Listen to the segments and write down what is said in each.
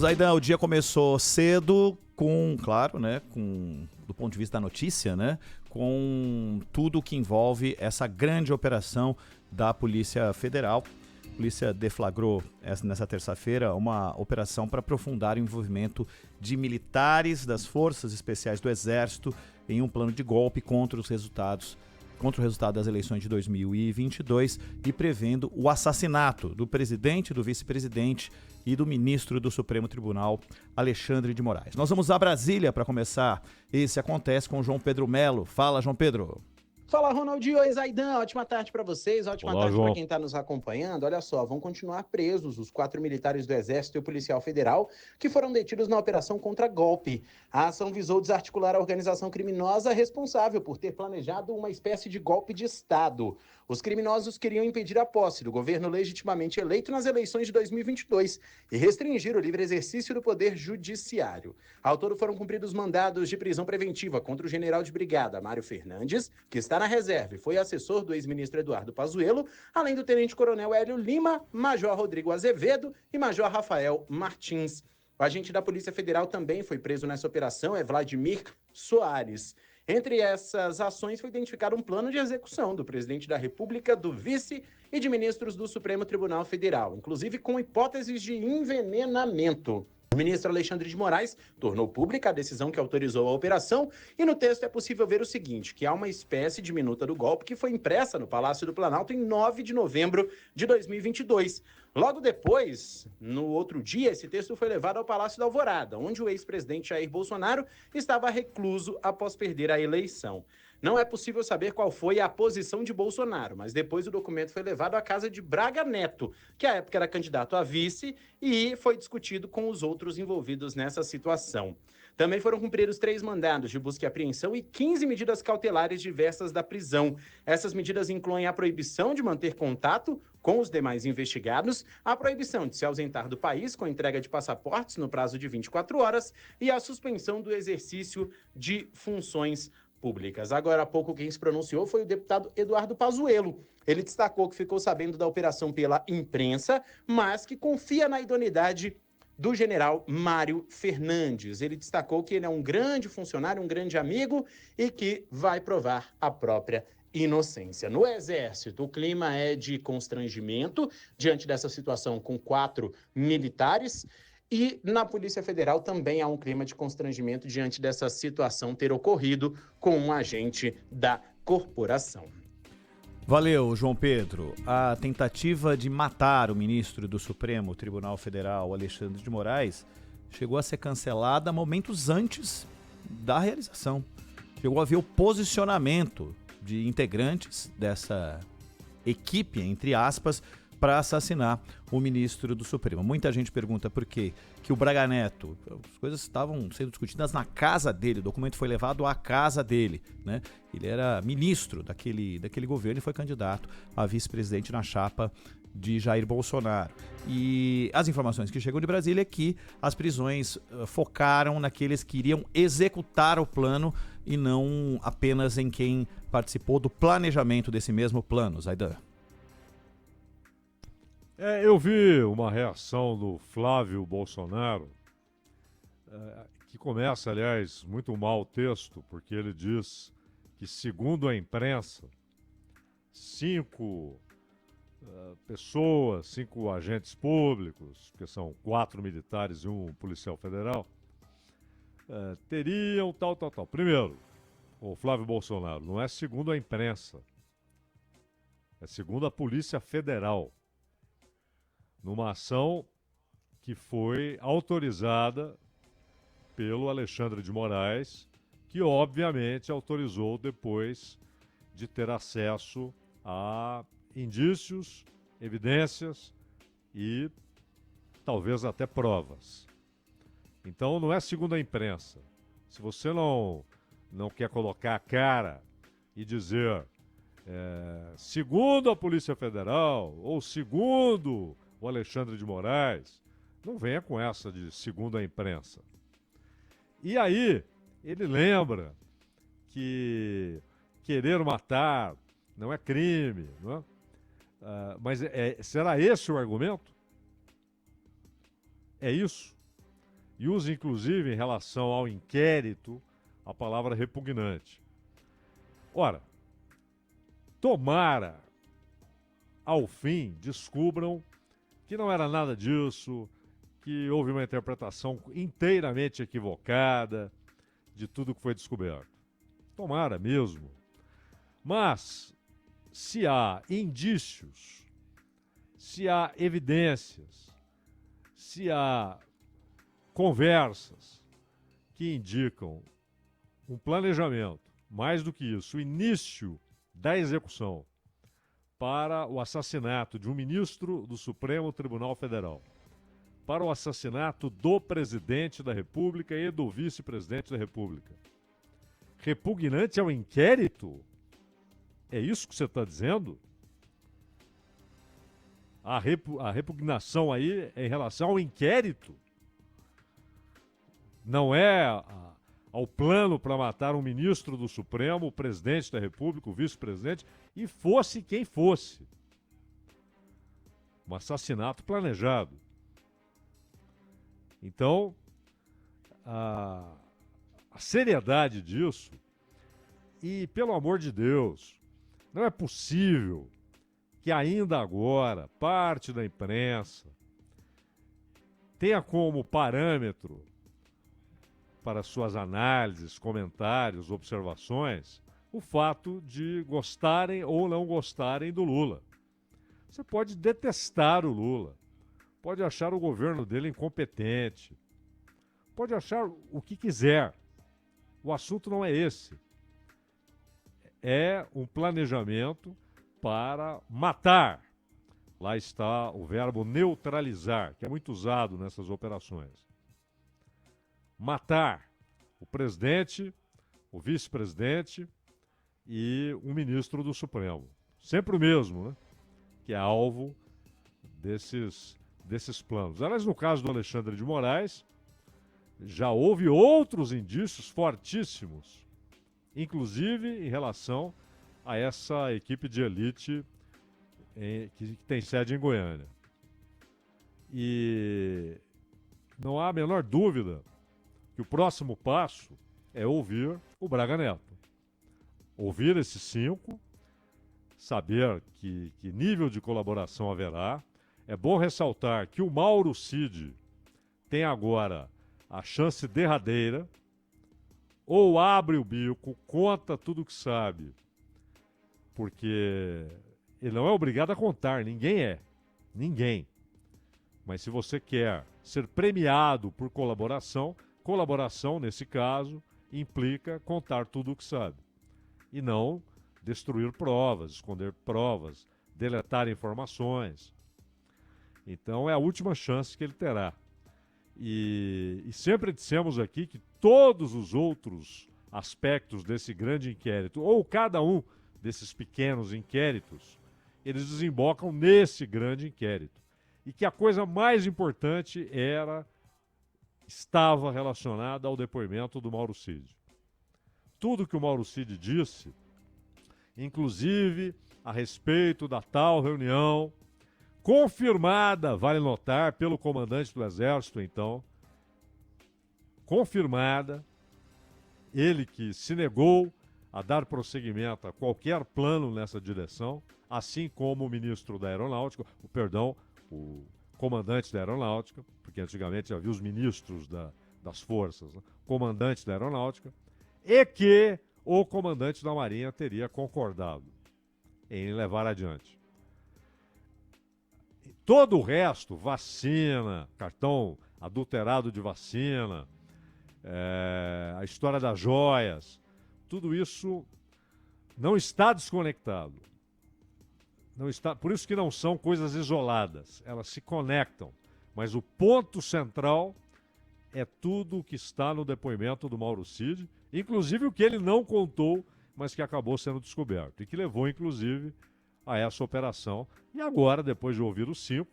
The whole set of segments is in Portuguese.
Zaidan, o dia começou cedo claro, né, do ponto de vista da notícia, né, com tudo que envolve essa grande operação da Polícia Federal. A polícia deflagrou nessa terça-feira uma operação para aprofundar o envolvimento de militares das Forças Especiais do Exército em um plano de golpe contra o resultado das eleições de 2022 e prevendo o assassinato do presidente, do vice-presidente e do ministro do Supremo Tribunal, Alexandre de Moraes. Nós vamos a Brasília para começar. Esse acontece com o João Pedro Melo. Fala, João Pedro. Fala, Ronaldinho. Oi, Zaidan. Ótima tarde para vocês, ótima Olá, tarde João. para quem está nos acompanhando. Olha só, vão continuar presos os 4 militares do Exército e o policial federal que foram detidos na operação contra golpe. A ação visou desarticular a organização criminosa responsável por ter planejado uma espécie de golpe de Estado. Os criminosos queriam impedir a posse do governo legitimamente eleito nas eleições de 2022 e restringir o livre exercício do poder judiciário. Ao todo foram cumpridos mandados de prisão preventiva contra o general de brigada Mário Fernandes, que está na reserva e foi assessor do ex-ministro Eduardo Pazuello, além do tenente-coronel Hélio Lima, major Rodrigo Azevedo e major Rafael Martins. O agente da Polícia Federal também foi preso nessa operação, é Vladimir Soares. Entre essas ações foi identificado um plano de execução do presidente da República, do vice e de ministros do Supremo Tribunal Federal, inclusive com hipóteses de envenenamento. O ministro Alexandre de Moraes tornou pública a decisão que autorizou a operação e no texto é possível ver o seguinte, que há uma espécie de minuta do golpe que foi impressa no Palácio do Planalto em 9 de novembro de 2022. Logo depois, no outro dia, esse texto foi levado ao Palácio da Alvorada, onde o ex-presidente Jair Bolsonaro estava recluso após perder a eleição. Não é possível saber qual foi a posição de Bolsonaro, mas depois o documento foi levado à casa de Braga Neto, que à época era candidato a vice, e foi discutido com os outros envolvidos nessa situação. Também foram cumpridos 3 mandados de busca e apreensão e 15 medidas cautelares diversas da prisão. Essas medidas incluem a proibição de manter contato com os demais investigados, a proibição de se ausentar do país com entrega de passaportes no prazo de 24 horas e a suspensão do exercício de funções públicas. Agora há pouco quem se pronunciou foi o deputado Eduardo Pazuello. Ele destacou que ficou sabendo da operação pela imprensa, mas que confia na idoneidade do general Mário Fernandes. Ele destacou que ele é um grande funcionário, um grande amigo e que vai provar a própria inocência. No Exército, o clima é de constrangimento diante dessa situação com 4 militares. E na Polícia Federal também há um clima de constrangimento diante dessa situação ter ocorrido com um agente da corporação. Valeu, João Pedro. A tentativa de matar o ministro do Supremo Tribunal Federal, Alexandre de Moraes, chegou a ser cancelada momentos antes da realização. Chegou a haver o posicionamento de integrantes dessa equipe, entre aspas, para assassinar o ministro do Supremo. Muita gente pergunta por quê que o Braga Neto, as coisas estavam sendo discutidas na casa dele, o documento foi levado à casa dele, né? Ele era ministro daquele governo e foi candidato a vice-presidente na chapa de Jair Bolsonaro. E as informações que chegam de Brasília é que as prisões focaram naqueles que iriam executar o plano e não apenas em quem participou do planejamento desse mesmo plano, Zaidan. Eu vi uma reação do Flávio Bolsonaro, que começa, aliás, muito mal o texto, porque ele diz que, segundo a imprensa, 5 pessoas, 5 agentes públicos, que são 4 militares e 1 policial federal, teriam tal. Primeiro, o Flávio Bolsonaro, não é segundo a imprensa, é segundo a Polícia Federal, numa ação que foi autorizada pelo Alexandre de Moraes, que obviamente autorizou depois de ter acesso a indícios, evidências e talvez até provas. Então não é segundo a imprensa. Se você não quer colocar a cara e dizer segundo a Polícia Federal ou segundo o Alexandre de Moraes, não venha com essa de segundo a imprensa. E aí, ele lembra que querer matar não é crime, não é? Mas será esse o argumento? É isso? e usa inclusive em relação ao inquérito a palavra repugnante. Ora, tomara ao fim descubram que não era nada disso, que houve uma interpretação inteiramente equivocada de tudo que foi descoberto. Tomara mesmo. Mas, se há indícios, se há evidências, se há conversas que indicam um planejamento, mais do que isso, o início da execução para o assassinato de um ministro do Supremo Tribunal Federal, para o assassinato do presidente da República e do vice-presidente da República. Repugnante ao inquérito? É isso que você está dizendo? A repugnação aí é em relação ao inquérito? Não é ao plano para matar um ministro do Supremo, o presidente da República, o vice-presidente, e fosse quem fosse. Um assassinato planejado. Então, a seriedade disso, e pelo amor de Deus, não é possível que ainda agora parte da imprensa tenha como parâmetro para suas análises, comentários, observações, o fato de gostarem ou não gostarem do Lula. Você pode detestar o Lula, pode achar o governo dele incompetente, pode achar o que quiser. O assunto não é esse. É um planejamento para matar. Lá está o verbo neutralizar, que é muito usado nessas operações. Matar o presidente, o vice-presidente e um ministro do Supremo. Sempre o mesmo, né? Que é alvo desses planos. Aliás, no caso do Alexandre de Moraes, já houve outros indícios fortíssimos, inclusive em relação a essa equipe de elite que tem sede em Goiânia. E não há a menor dúvida que o próximo passo é ouvir o Braga Neto. Ouvir esses 5, saber que nível de colaboração haverá. É bom ressaltar que o Mauro Cid tem agora a chance derradeira, ou abre o bico, conta tudo o que sabe, porque ele não é obrigado a contar, ninguém é. Ninguém. Mas se você quer ser premiado por colaboração, colaboração, nesse caso, implica contar tudo o que sabe. E não destruir provas, esconder provas, deletar informações. Então é a última chance que ele terá. E sempre dissemos aqui que todos os outros aspectos desse grande inquérito, ou cada um desses pequenos inquéritos, eles desembocam nesse grande inquérito. E que a coisa mais importante estava relacionada ao depoimento do Mauro Cid. Tudo que o Mauro Cid disse, inclusive a respeito da tal reunião, confirmada, vale notar, pelo comandante do Exército, então, confirmada, ele que se negou a dar prosseguimento a qualquer plano nessa direção, assim como o ministro da Aeronáutica, o comandante da Aeronáutica, porque antigamente havia os ministros das forças, né? Comandante da Aeronáutica, e que o comandante da Marinha teria concordado em levar adiante. Todo o resto, vacina, cartão adulterado de vacina, a história das joias, tudo isso não está desconectado. Não está, por isso que não são coisas isoladas, elas se conectam. Mas o ponto central é tudo o que está no depoimento do Mauro Cid, inclusive o que ele não contou, mas que acabou sendo descoberto. E que levou, inclusive, a essa operação. E agora, depois de ouvir os 5,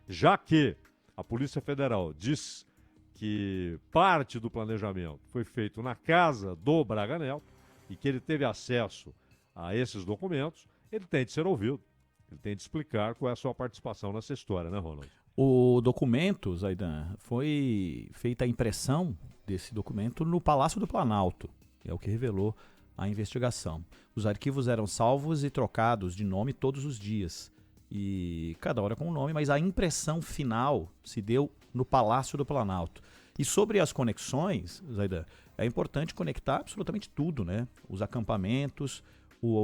já que a Polícia Federal diz que parte do planejamento foi feito na casa do Braga Neto e que ele teve acesso a esses documentos, ele tem de ser ouvido. Ele tem de explicar qual é a sua participação nessa história, né, Ronald? O documento, Zaidan, foi feita a impressão desse documento no Palácio do Planalto. É o que revelou a investigação. Os arquivos eram salvos e trocados de nome todos os dias. E cada hora com um nome, mas a impressão final se deu no Palácio do Planalto. E sobre as conexões, Zaidan, é importante conectar absolutamente tudo, né? Os acampamentos,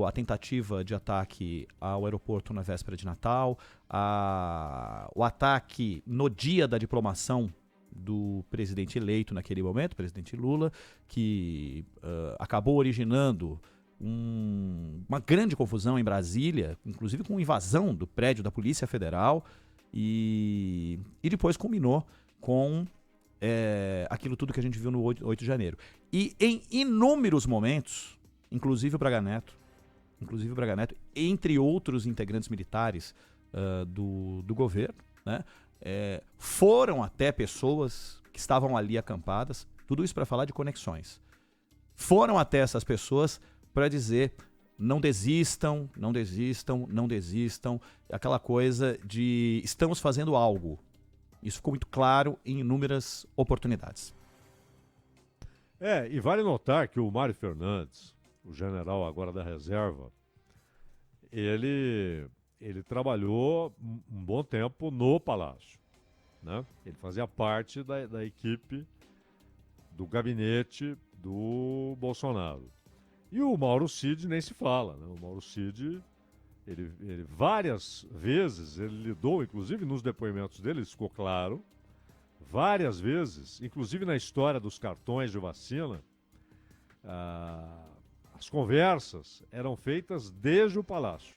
a tentativa de ataque ao aeroporto na véspera de Natal, o ataque no dia da diplomação do presidente eleito naquele momento, presidente Lula, que acabou originando uma grande confusão em Brasília, inclusive com invasão do prédio da Polícia Federal, e depois culminou com aquilo tudo que a gente viu no 8 de janeiro. E em inúmeros momentos, inclusive o Braga Neto, entre outros integrantes militares do governo, né, foram até pessoas que estavam ali acampadas, tudo isso para falar de conexões. Foram até essas pessoas para dizer: não desistam, não desistam, não desistam, aquela coisa de estamos fazendo algo. Isso ficou muito claro em inúmeras oportunidades. E vale notar que o Mário Fernandes, o general agora da reserva, ele trabalhou um bom tempo no Palácio, né? Ele fazia parte da equipe do gabinete do Bolsonaro. E o Mauro Cid nem se fala, né? O Mauro Cid, ele várias vezes, ele lidou, inclusive nos depoimentos dele, isso ficou claro, várias vezes, inclusive na história dos cartões de vacina, as conversas eram feitas desde o Palácio.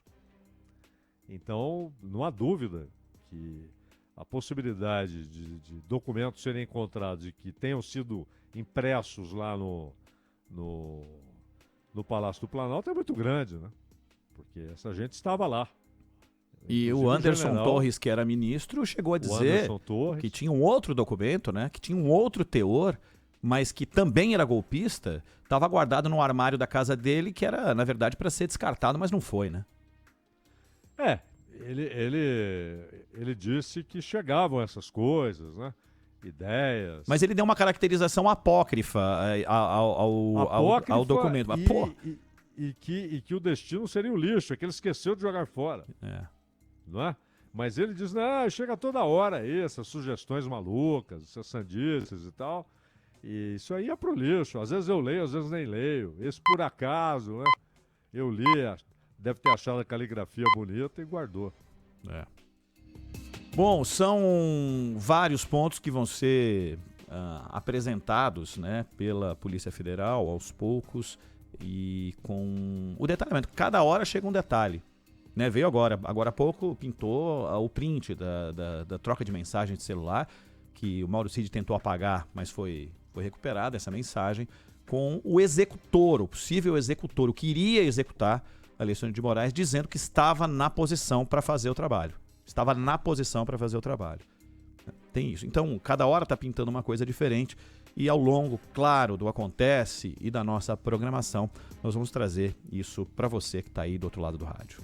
Então, não há dúvida que a possibilidade de documentos serem encontrados e que tenham sido impressos lá no Palácio do Planalto é muito grande, né? Porque essa gente estava lá. E inclusive o Anderson Torres, que era ministro, chegou a dizer que tinha um outro documento, né? Que tinha um outro teor, mas que também era golpista, estava guardado no armário da casa dele, que era, na verdade, para ser descartado, mas não foi, né? Ele disse que chegavam essas coisas, né? Ideias. Mas ele deu uma caracterização apócrifa ao documento. E que o destino seria o lixo, é que ele esqueceu de jogar fora. Não é? Mas ele diz, não, chega toda hora aí, essas sugestões malucas, essas sandices e tal. E isso aí é pro lixo. Às vezes eu leio, às vezes nem leio. Esse por acaso, né? Eu li, deve ter achado a caligrafia bonita e guardou. Bom, são vários pontos que vão ser apresentados, né, pela Polícia Federal aos poucos e com o detalhamento. Cada hora chega um detalhe. Né? Veio agora há pouco pintou o print da troca de mensagem de celular, que o Mauro Cid tentou apagar, mas foi recuperada essa mensagem, com o executor, o possível executor, o que iria executar Alexandre de Moraes, dizendo que estava na posição para fazer o trabalho. Tem isso. Então, cada hora está pintando uma coisa diferente e ao longo, claro, do Acontece e da nossa programação, nós vamos trazer isso para você que está aí do outro lado do rádio.